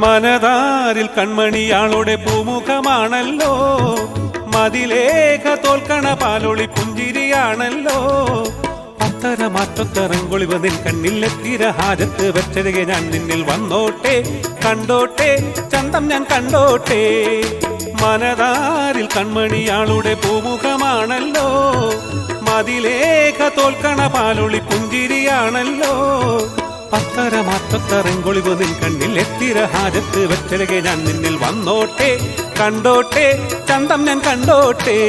മനതാരിൽ കൺമണിയാളുടെ പൂമുഖമാണല്ലോ, മതിലേഖ തോൽക്കണ പാലൊളി പുഞ്ചിരിയാണല്ലോ. പത്തരമാറ്റത്തറങ്കൊളിവ നിൻ കണ്ണിലെത്തിര ഹാജത്ത് വെച്ചരികെ ഞാൻ നിന്നിൽ വന്നോട്ടെ, കണ്ടോട്ടെ ചന്തം ഞാൻ കണ്ടോട്ടെ. മനതാരിൽ കൺമണിയാളുടെ പൂമുഖമാണല്ലോ, മതിലേഖ തോൽക്കണ പാലൊളി പുഞ്ചിരിയാണല്ലോ. പത്തരമാറ്റത്തറങ്കൊളിവ് നിൻ കണ്ണിലെത്തിര ഹാജത്ത് വെച്ചരികെ ഞാൻ നിന്നിൽ വന്നോട്ടെ, കണ്ടോട്ടെ ചന്തം ഞാൻ കണ്ടോട്ടെ.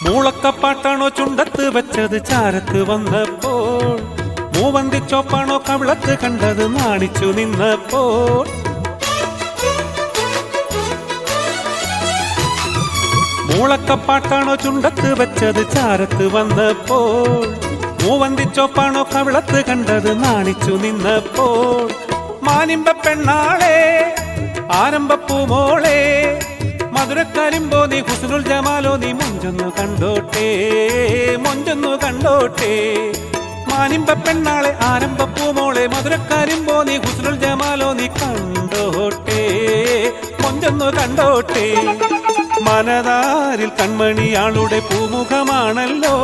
മൂളക്കപ്പാട്ടാണോ ചുണ്ടത്ത് വെച്ചത് ചാരത്ത് വന്നപ്പോൾ, മൂവന്തിച്ചോപ്പാണോ കവിളത്ത് കണ്ടത് നാണിച്ചു നിന്നപ്പോൾ. മൂളക്കപ്പാട്ടാണോ ചുണ്ടത്ത് വെച്ചത് ചാരത്ത് വന്നപ്പോൾ, മൂവന്തിച്ചോപ്പാണോ കവിളത്ത് കണ്ടത് നാണിച്ചു നിന്നപ്പോൾ. മാനിമ്പ പെണ്ണാളെ ആരംഭപ്പൂമോളെ, മധുരക്കരിമ്പോ നീ ഹുസ്നുൽ ജമാലോ നീ മൊഞ്ചൊന്നു കണ്ടോട്ടെ, മൊഞ്ചൊന്നു കണ്ടോട്ടെ. മാനിമ്പ പെണ്ണാളെ ആരംഭപ്പൂമോളെ, മധുരക്കരിമ്പോ നീ ഹുസ്നുൽ ജമാലോ നീ കണ്ടോട്ടെ, മൊഞ്ചൊന്നു കണ്ടോട്ടെ. മനതാരിൽ കൺമണിയാളുടെ പൂമുഖമാണല്ലോ,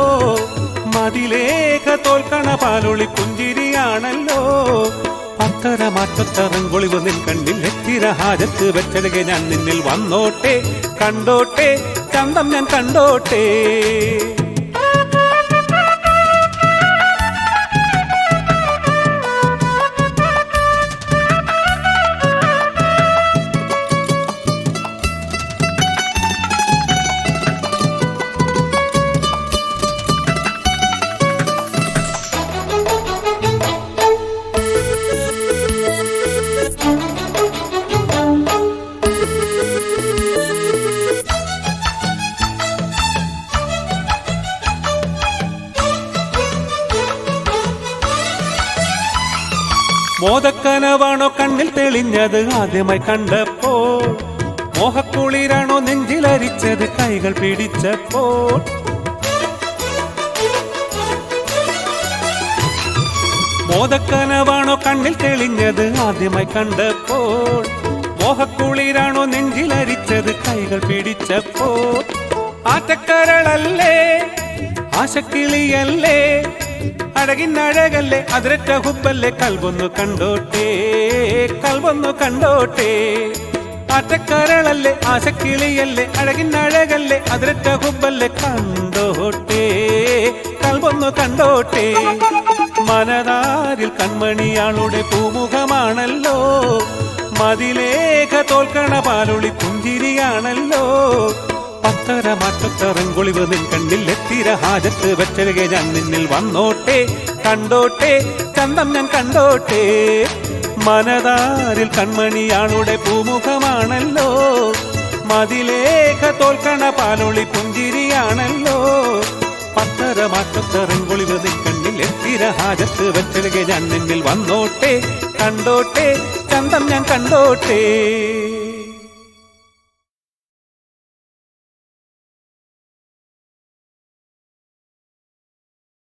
മതിലേഖ തോൽക്കണ പാലൊളി പുഞ്ചിരിയാണല്ലോ. പത്തരമാറ്റത്തറങ്കൊളിവ് നിൻ കണ്ണിലെത്തിര ഹാജത്ത് വെച്ചരികെ ഞാൻ നിന്നിൽ വന്നോട്ടെ, കണ്ടോട്ടെ ചന്തം ഞാൻ കണ്ടോട്ടെ. മോദക്കനവാണോ കണ്ണിൽ തെളിഞ്ഞത് ആദ്യമായി കണ്ടപ്പോൾ, മോഹക്കുളിരാണോ നെഞ്ചിലരിച്ചത് കൈകൾ പിടിച്ചപ്പോൾ. മോദക്കനവാണോ കണ്ണിൽ തെളിഞ്ഞത് ആദ്യമായി കണ്ടപ്പോൾ, മോഹക്കുളിരാണോ നെഞ്ചിലരിച്ചത് കൈകൾ പിടിച്ചപ്പോൾ. ആറ്റക്കരളല്ലേ ആശക്കിളിയല്ലേ, അഴകിന്നഴകല്ലേ അതിരറ്റ ഹുബല്ലേ, കൽവൊന്നു കണ്ടോട്ടെ, കൽവൊന്നു കണ്ടോട്ടെ. ആറ്റക്കരളല്ലേ ആശക്കിളിയല്ലേ, അഴകിന്നഴകല്ലേ അതിരറ്റ ഹുബല്ലേ, കണ്ടോട്ടെ കൽവൊന്നു കണ്ടോട്ടെ. മനതാരിൽ കൺമണിയാളുടെ പൂമുഖമാണല്ലോ, മതിലേഖ തോൽക്കണ പാലൊളി പുഞ്ചിരിയാണല്ലോ. പത്തരമാറ്റത്തറങ്കൊളിവ് നിൻ കണ്ണിലെത്തിര ഹാജത്ത് വെച്ചരികെ ഞാൻ നിന്നിൽ വന്നോട്ടെ, കണ്ടോട്ടെ ചന്തം ഞാൻ കണ്ടോട്ടെ. മനതാരിൽ കൺമണിയാളുടെ പൂമുഖമാണല്ലോ, മതിലേഖ തോൽക്കണ പാലൊളി പുഞ്ചിരിയാണല്ലോ. പത്തരമാറ്റത്തറങ്കൊളിവ് നിൻ കണ്ണിലെത്തിര ഹാജത്ത് വെച്ചരികെ ഞാൻ നിന്നിൽ വന്നോട്ടെ, കണ്ടോട്ടെ ചന്തം ഞാൻ കണ്ടോട്ടെ.